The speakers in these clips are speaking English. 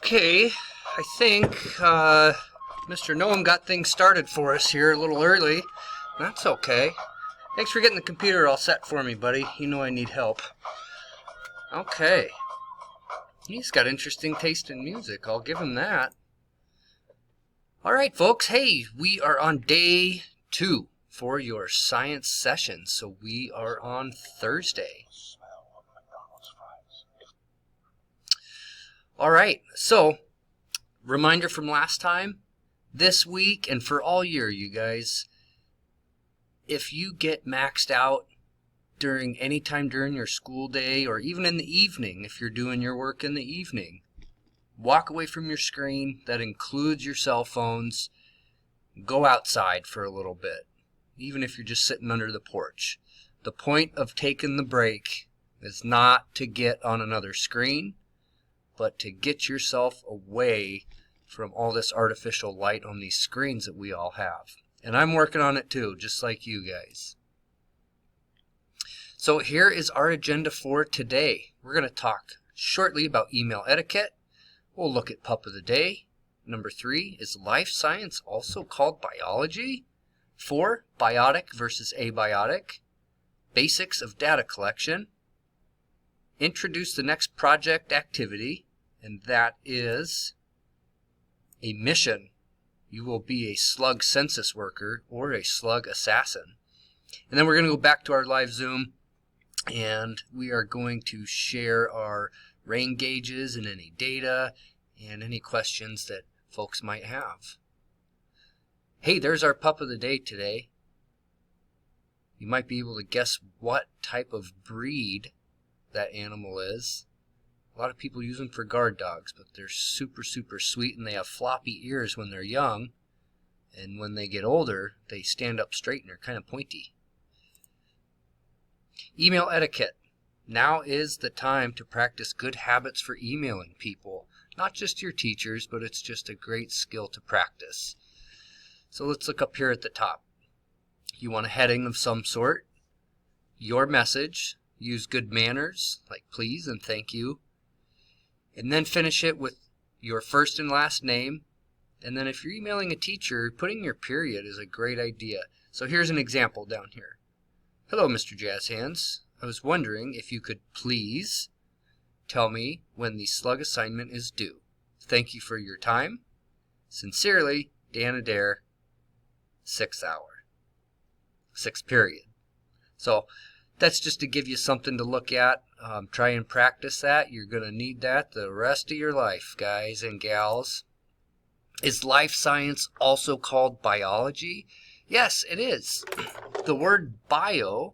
Okay, I think Mr. Noam got things started for us here a little early. That's okay. Thanks for getting the computer all set for me, buddy. You know I need help. Okay. He's got interesting taste in music. I'll give him that. Alright, folks. Hey, we are on day 2 for your science session. So we are on Thursday. Alright, so reminder from last time, this week and for all year, you guys, if you get maxed out during any time during your school day or even in the evening, if you're doing your work in the evening, walk away from your screen. That includes your cell phones. Go outside for a little bit, even if you're just sitting under the porch. The point of taking the break is not to get on another screen, but to get yourself away from all this artificial light on these screens that we all have. And I'm working on it too, just like you guys. So here is our agenda for today. We're going to talk shortly about email etiquette. We'll look at pup of the day. Number 3 is life science, also called biology. 4, biotic versus abiotic. Basics of data collection. Introduce the next project activity, and that is a mission. You will be a slug census worker or a slug assassin. And then we're going to go back to our live Zoom, and we are going to share our rain gauges and any data and any questions that folks might have. Hey, there's our pup of the day today. You might be able to guess what type of breed that animal is. A lot of people use them for guard dogs, but they're super sweet, and they have floppy ears when they're young, and when they get older they stand up straight and they're kind of pointy. Email etiquette. Now is the time to practice good habits for emailing people. Not just your teachers, but it's just a great skill to practice. So let's look up here at the top. You want a heading of some sort. Your message. Use good manners, like please and thank you. And then finish it with your first and last name. And then if you're emailing a teacher, putting your period is a great idea. So here's an example down here. Hello, Mr. Jazz Hands. I was wondering if you could please tell me when the slug assignment is due. Thank you for your time. Sincerely, Dan Adair, 6th hour. 6th period. So that's just to give you something to look at. Try and practice that. You're going to need that the rest of your life, guys and gals. Is life science also called biology? Yes, it is. The word bio,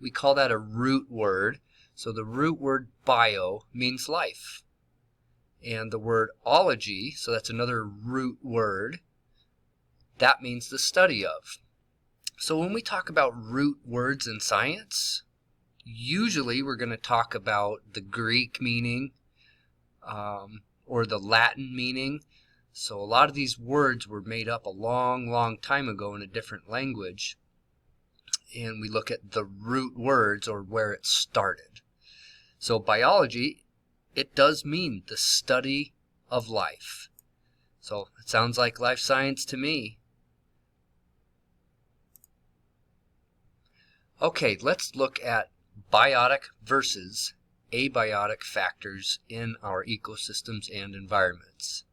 we call that a root word. So the root word bio means life. And the word ology, so that's another root word, that means the study of. So when we talk about root words in science, usually we're going to talk about the Greek meaning or the Latin meaning. So a lot of these words were made up a long time ago in a different language. And we look at the root words or where it started. So biology, it does mean the study of life. So it sounds like life science to me. Okay, let's look at biotic versus abiotic factors in our ecosystems and environments.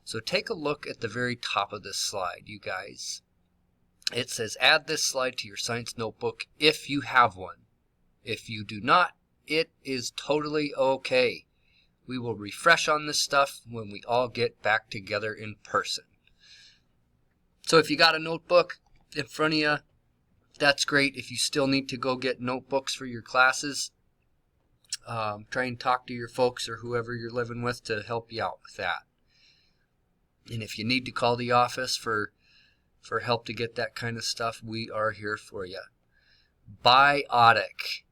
So take a look at the very top of this slide, you guys. It says add this slide to your science notebook if you have one. If you do not, it is totally okay. We will refresh on this stuff when we all get back together in person. So if you got a notebook in front of you, that's great. If you still need to go get notebooks for your classes, try and talk to your folks or whoever you're living with to help you out with that. And if you need to call the office for help to get that kind of stuff, we are here for you. Biotic.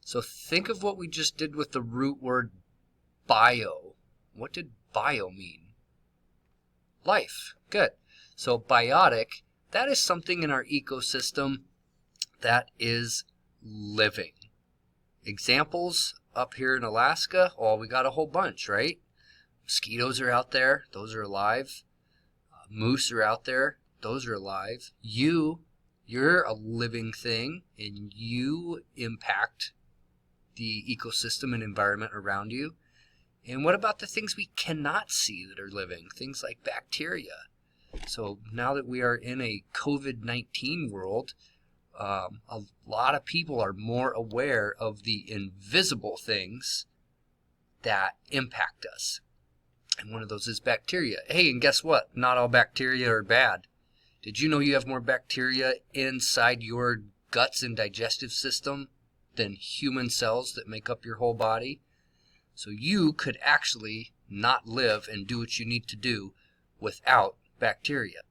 So think of what we just did with the root word bio. What did bio mean? Life. Good. So biotic, that is something in our ecosystem that is living. Examples up here in Alaska, oh, we got a whole bunch, right? Mosquitoes are out there. Those are alive. Moose are out there. Those are alive. You're a living thing, and you impact the ecosystem and environment around you. And what about the things we cannot see that are living? Things like bacteria. So now that we are in a COVID-19 world, a lot of people are more aware of the invisible things that impact us. And one of those is bacteria. Hey, and guess what? Not all bacteria are bad. Did you know you have more bacteria inside your guts and digestive system than human cells that make up your whole body? So you could actually not live and do what you need to do without bacteria.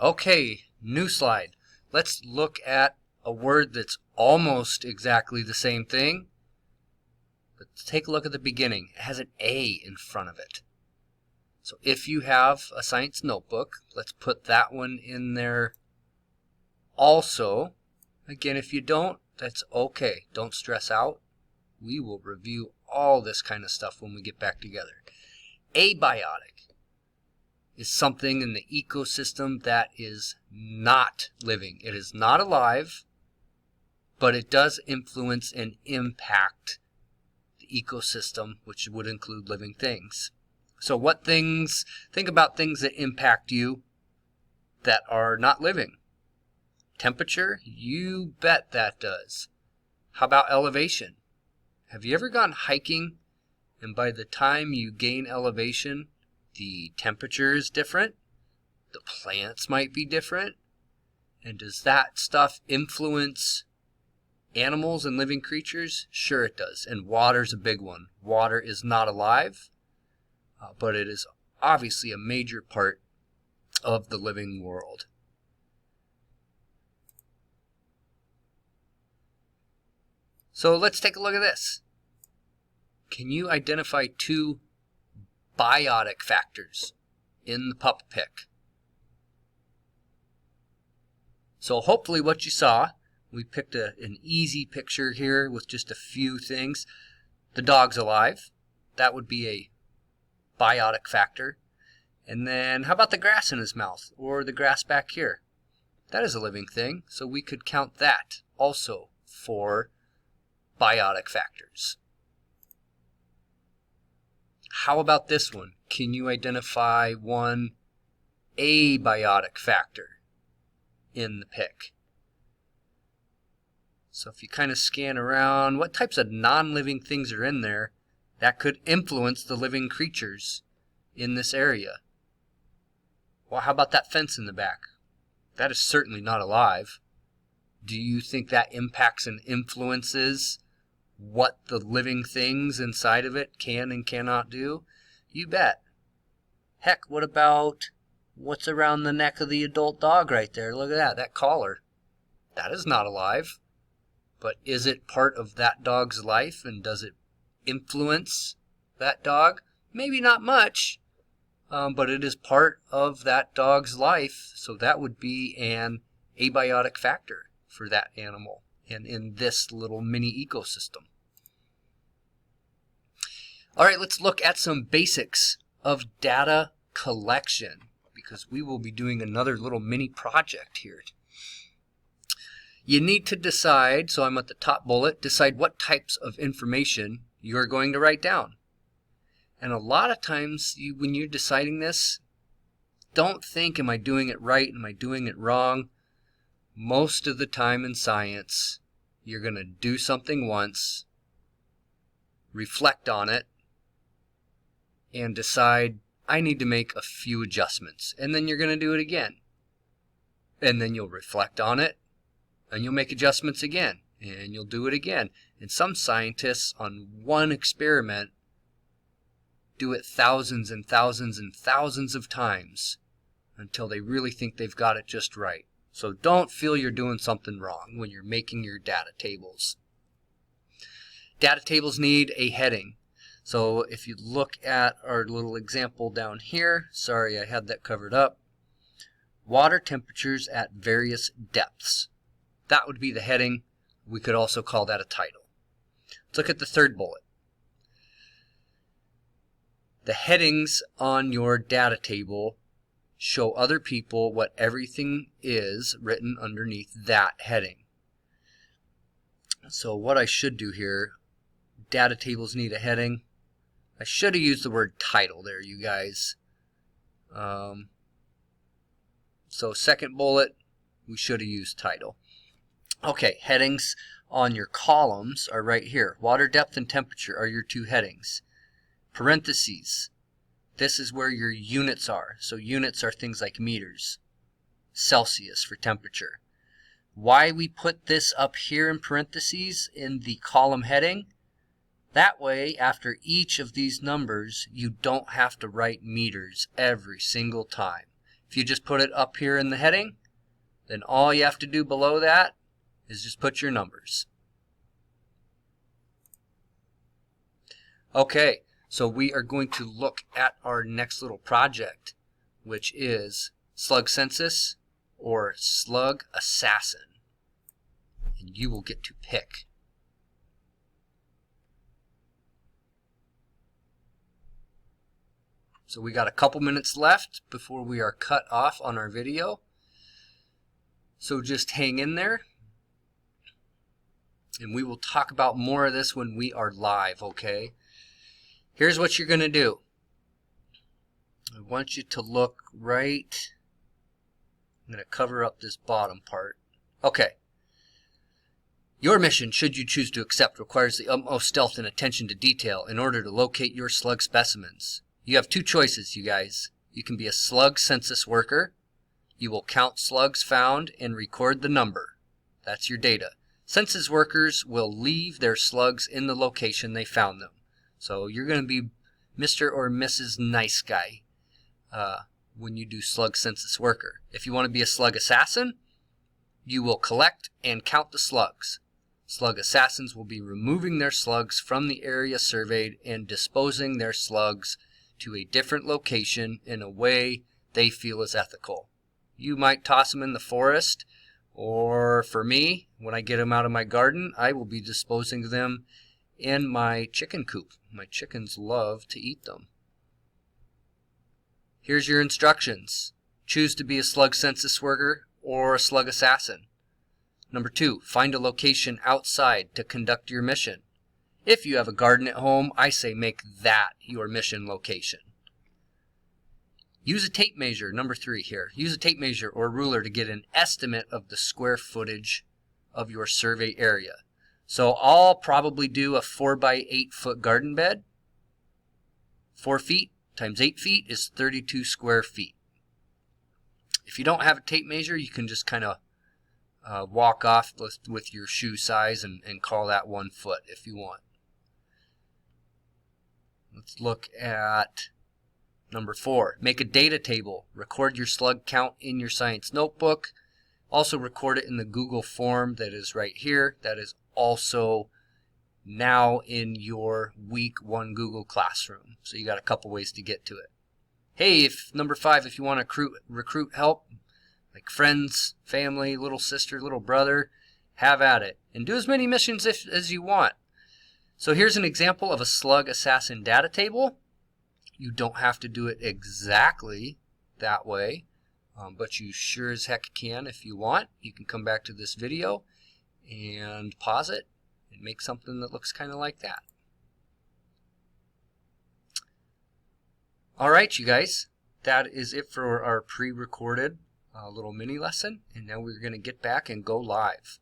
Okay, new slide. Let's look at a word that's almost exactly the same thing. Let's take a look at the beginning. It has an A in front of it. So if you have a science notebook, let's put that one in there also. Again, if you don't, that's okay. Don't stress out. We will review all this kind of stuff when we get back together. Abiotic is something in the ecosystem that is not living. It is not alive, but it does influence and impact the ecosystem, which would include living things. So what things, think about things that impact you that are not living. Temperature, you bet that does. How about elevation? Have you ever gone hiking and by the time you gain elevation, the temperature is different? The plants might be different? And does that stuff influence animals and living creatures? Sure it does. And water's a big one. Water is not alive, but it is obviously a major part of the living world. So let's take a look at this. Can you identify two biotic factors in the pup pick? So hopefully what you saw, we picked an easy picture here with just a few things. The dog's alive. That would be a biotic factor. And then how about the grass in his mouth or the grass back here? That is a living thing, so we could count that also for biotic factors. How about this one? Can you identify one abiotic factor in the pick? So if you kind of scan around, what types of non-living things are in there that could influence the living creatures in this area? Well, how about that fence in the back? That is certainly not alive. Do you think that impacts and influences what the living things inside of it can and cannot do? You bet. Heck, what about what's around the neck of the adult dog right there? Look at that collar. That is not alive. But is it part of that dog's life, and does it influence that dog? Maybe not much, but it is part of that dog's life, so that would be an abiotic factor for that animal and in this little mini ecosystem. All right, let's look at some basics of data collection, because we will be doing another little mini project here. You need to decide, so I'm at the top bullet, decide what types of information you're going to write down. And a lot of times when you're deciding this, don't think, am I doing it right? Am I doing it wrong? Most of the time in science, you're going to do something once, reflect on it, and decide, I need to make a few adjustments. And then you're going to do it again. And then you'll reflect on it, and you'll make adjustments again, and you'll do it again. And some scientists on one experiment do it thousands and thousands and thousands of times until they really think they've got it just right. So don't feel you're doing something wrong when you're making your data tables. Data tables need a heading. So if you look at our little example down here, sorry I had that covered up, water temperatures at various depths. That would be the heading. We could also call that a title. Let's look at the third bullet. The headings on your data table show other people what everything is written underneath that heading. So what I should do here, data tables need a heading. I should have used the word title there, you guys. So second bullet, we should have used title. Okay, headings on your columns are right here. Water depth and temperature are your two headings. Parentheses, this is where your units are. So units are things like meters, Celsius for temperature. Why we put this up here in parentheses in the column heading? That way, after each of these numbers, you don't have to write meters every single time. If you just put it up here in the heading, then all you have to do below that is just put your numbers. Okay, so we are going to look at our next little project, which is slug census or slug assassin. And you will get to pick. So we got a couple minutes left before we are cut off on our video. So just hang in there. And we will talk about more of this when we are live, okay? Here's what you're going to do. I want you to look right. I'm going to cover up this bottom part. Okay. Your mission, should you choose to accept, requires the utmost stealth and attention to detail in order to locate your slug specimens. You have two choices, you guys. You can be a slug census worker. You will count slugs found and record the number. That's your data. Census workers will leave their slugs in the location they found them. So you're going to be Mr. or Mrs. Nice Guy when you do slug census worker. If you want to be a slug assassin, you will collect and count the slugs. Slug assassins will be removing their slugs from the area surveyed and disposing their slugs to a different location in a way they feel is ethical. You might toss them in the forest, or for me, when I get them out of my garden, I will be disposing of them in my chicken coop. My chickens love to eat them. Here's your instructions. Choose to be a slug census worker or a slug assassin. Number 2, find a location outside to conduct your mission. If you have a garden at home, I say make that your mission location. Use a tape measure, number 3 here. Use a tape measure or ruler to get an estimate of the square footage of your survey area. So I'll probably do a 4 by 8 foot garden bed. 4 feet times 8 feet is 32 square feet. If you don't have a tape measure, you can just kind of walk off with your shoe size and call that 1 foot if you want. Let's look at number 4. Make a data table. Record your slug count in your science notebook. Also record it in the Google form that is right here. That is also now in your week 1 Google Classroom. So you got a couple ways to get to it. Hey, number 5, if you want to recruit help, like friends, family, little sister, little brother, have at it. And do as many missions as you want. So here's an example of a slug assassin data table. You don't have to do it exactly that way, but you sure as heck can if you want. You can come back to this video and pause it and make something that looks kind of like that. All right, you guys, that is it for our pre-recorded little mini lesson, and now we're going to get back and go live.